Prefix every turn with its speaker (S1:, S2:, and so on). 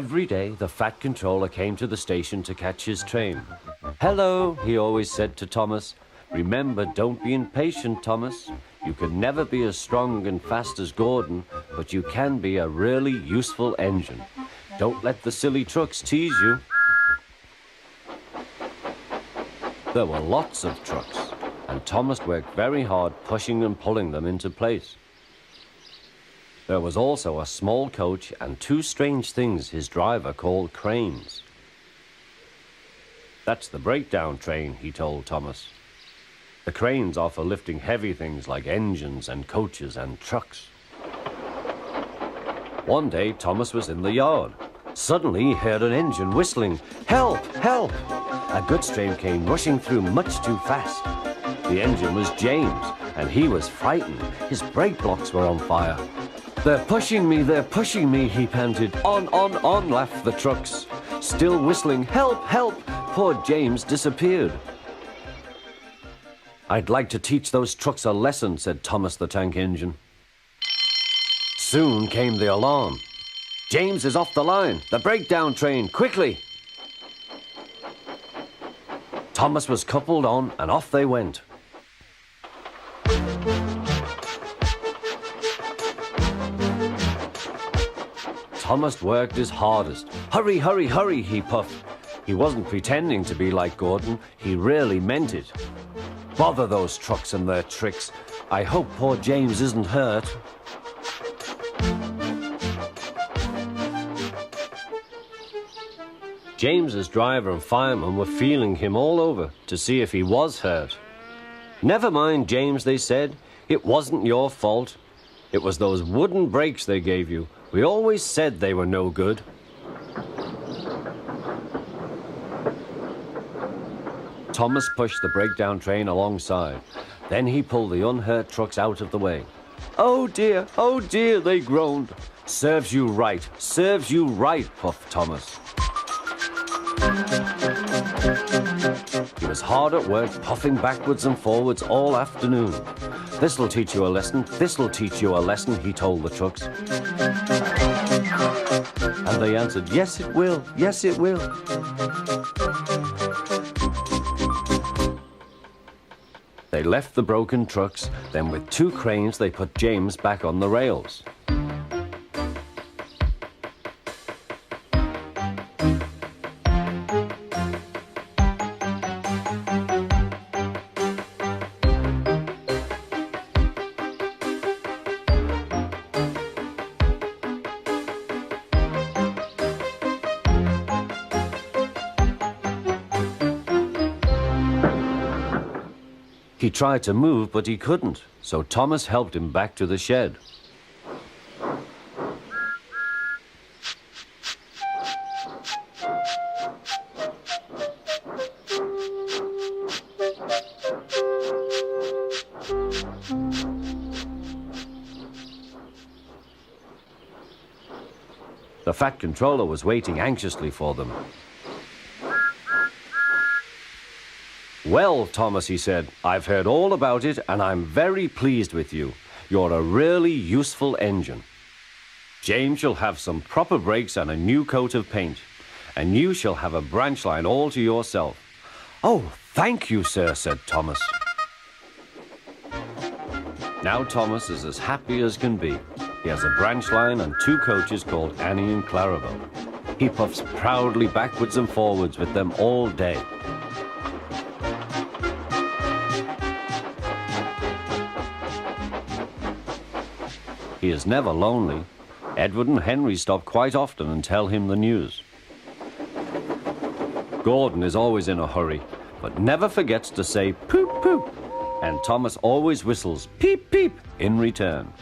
S1: Every day, the Fat Controller came to the station to catch his train. "Hello," he always said to Thomas. "Remember, don't be impatient, Thomas. You can never be as strong and fast as Gordon, but you can be a really useful engine. Don't let the silly trucks tease you." There were lots of trucks, and Thomas worked very hard pushing and pulling them into place. There was also a small coach and two strange things his driver called cranes. "That's the breakdown train," he told Thomas. "The cranes are for lifting heavy things like engines and coaches and trucks." One day, Thomas was in the yard. Suddenly, he heard an engine whistling. "Help! Help!" A goods train came rushing through much too fast. The engine was James, and he was frightened. His brake blocks were on fire. "They're pushing me, they're pushing me," he panted. On, laughed the trucks. Still whistling, "Help! Help!" Poor James disappeared. "I'd like to teach those trucks a lesson," said Thomas the Tank Engine. Soon came the alarm. "James is off the line! The breakdown train! Quickly!" Thomas was coupled on, and off they went. Thomas worked his hardest. "Hurry, hurry, hurry," he puffed. He wasn't pretending to be like Gordon. He really meant it. "Bother those trucks and their tricks. I hope poor James isn't hurt." James's driver and fireman were feeling him all over to see if he was hurt. "Never mind, James," they said. "It wasn't your fault. It was those wooden brakes they gave you. We always said they were no good." Thomas pushed the breakdown train alongside. Then he pulled the unhurt trucks out of the way. "Oh dear, they groaned. "Serves you right," puffed Thomas. He was hard at work, puffing backwards and forwards all afternoon. "This'll teach you a lesson," he told the trucks. And they answered, "Yes, it will, yes, it will." They left the broken trucks, then with two cranes they put James back on the rails. He tried to move, but he couldn't, so Thomas helped him back to the shed. The Fat Controller was waiting anxiously for them. "Well, Thomas," he said, "I've heard all about it, and I'm very pleased with you. You're a really useful engine. James shall have some proper brakes and a new coat of paint, and you shall have a branch line all to yourself." "Oh, thank you, sir," said Thomas. Now Thomas is as happy as can be. He has a branch line and two coaches called Annie and Clarabelle. He puffs proudly backwards and forwards with them all day. He is never lonely. Edward and Henry stop quite often and tell him the news. Gordon is always in a hurry, but never forgets to say poop poop, and Thomas always whistles peep peep in return.